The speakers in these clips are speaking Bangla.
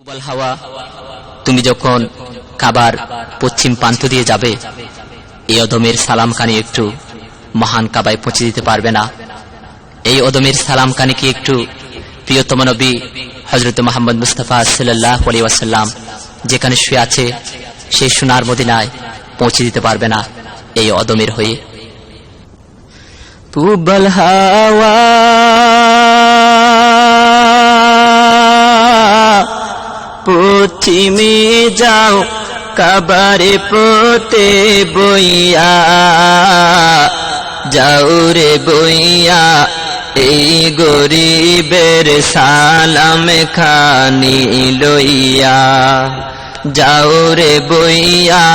উবাল হাওয়া, তুমি যখন কাবার পশ্চিম প্রান্ত দিয়ে যাবে, এই অদমের সালাম কানি একটু মহান কাবায় পৌঁছে দিতে পারবে না? এই অদমের সালাম কানি কি একটু প্রিয়তম নবী হযরত মুহাম্মদ মুস্তাফা সাল্লাল্লাহু আলাইহি ওয়াসাল্লাম যেখানে শুয়ে আছে সেই সোনার মদিনায় পৌঁছে দিতে পারবে না এই অদমের হয়ে? উবাল হাওয়া পশ্চিমে যাও কাবারে পথে বইয়া, যাও রে বইয়া এই গরিবের সালাম খানি লইয়া, যাও রে বইয়া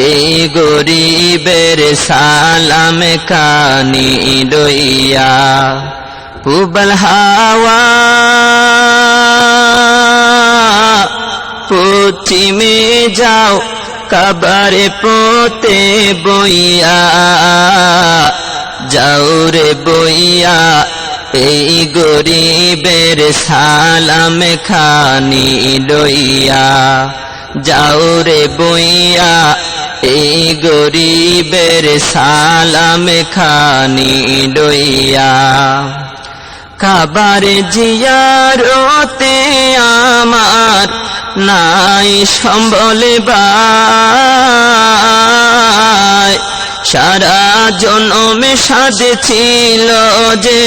এই গরিবের সালাম খানি লইয়া। উবাল হাওয়া পশ্চিমে যাও কাবারে পথে বইয়া, যাও রে বইয়া এই গরিবের সালাম খানি লইয়া, যাও রে বইয়া এই গরিবের সালাম খানি লইয়া। কাবার জিয়ারতে আমার নাই সম্বল ভাই, সারা জন্মে সাধে ছিল যে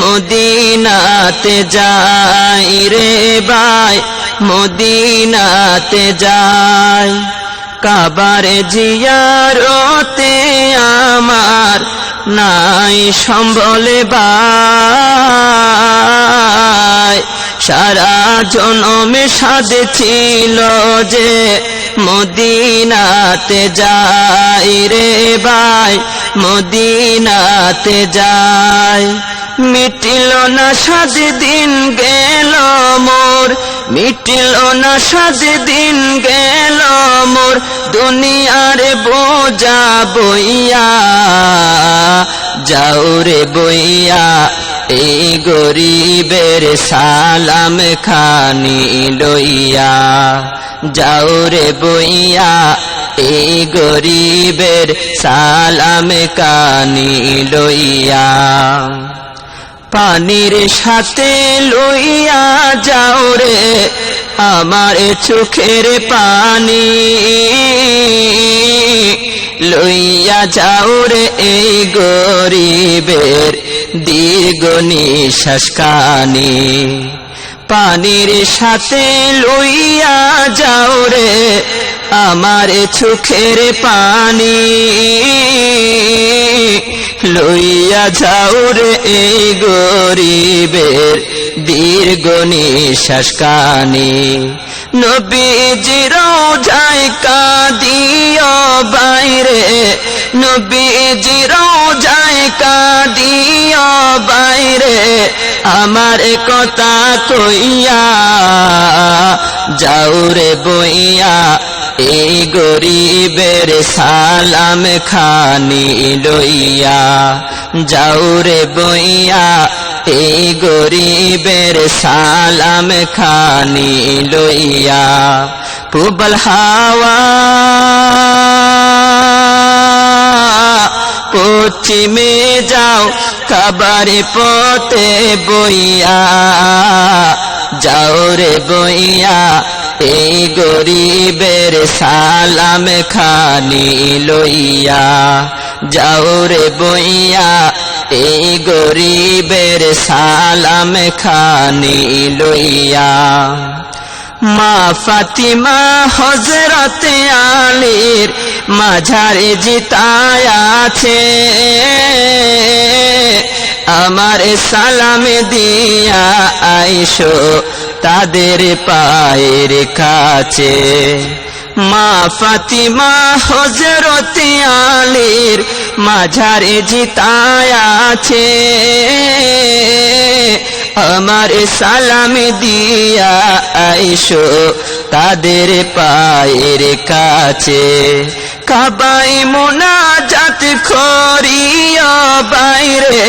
মদিনাতে যাই রে ভাই, মদিনাতে যাই। কাবার জিয়ারতে আমার নাই সম্বল ভাই, সারা জন্মে সাধে ছিল যে মদিনাতে যাই রে ভাই, মদিনাতে যাই। মিটিল না সাত দিন গেল মোর, মিটিল না সাত দিন গেল মোর দুনিয়ার বোঝা বইয়া, যাও রে বইয়া এই গরিবের সালাম খানি লইয়া, যাও রে বইয়া এই গরিবের সালাম কানি লইয়া। পানির সাথে লইয়া যাও রে আমার চোখের পানি, লইয়া যাও রে এই গরিবের দীর্ঘ নিঃশ্বাস কানি। পানির সাথে লইয়া যাও রে আমার চোখের পানি, লইয়া যাও রে এই গরিবের দীর্ঘ নিঃশ্বাস কানি। নবীজির রওজায় কাঁদিও বাইরে, নবীজির রওজায় কাঁদিও বাইরে আমার কথা কইয়া, যাও রে বইয়া এই গরিবের সালাম খানি লইয়া, যাও রে বইয়া এই গরিবের সালাম খানি লইয়া। উবাল হাওয়া পশ্চিমে যাও কাবারে পথে বইয়া, যাও রে বইয়া এই গরিবের সালাম খানি লইয়া, যাও রে বইয়া এই গরিবের সালাম খানি লইয়া। মা ফাতিমা হযরত আলীর মাঝারে জিতায় আছে, আমার সালাম দিয়া আইসো তাদের পায়ের কাছে। মা ফাতিমা হযরত আলীর মাঝারে জিতায় আছে, আমার সালাম দিয়া আইসো তাদের পায়ের কাছে। কাবায় মোনাজাত করিয়া বাইরে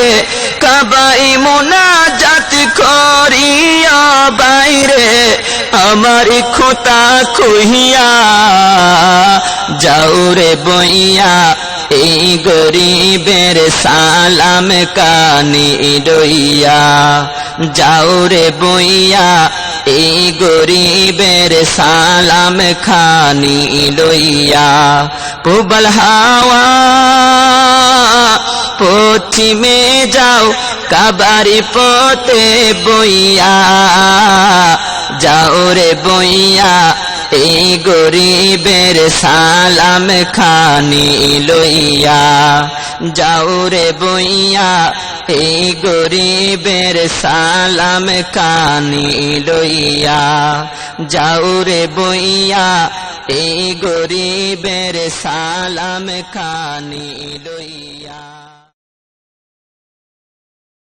কাবাই মোনাজাত করিয়া বাইরে আমার খোতা কহিয়া যাও রে বইয়া এই গরিবের সালাম কানি লইয়া যাও রে বইয়া এই গরিবের সালাম খানি লইয়া প্রবল হাওয়া পশ্চিমে যাও কাবারি পথে বইয়া যাও রে বইয়া এই গরিবের সালাম খানি লইয়া যাও রে বইয়া এই গরিবের সালাম খানি লইয়া যাও রে বইয়া এই গরিবের সালাম খানি লইয়া।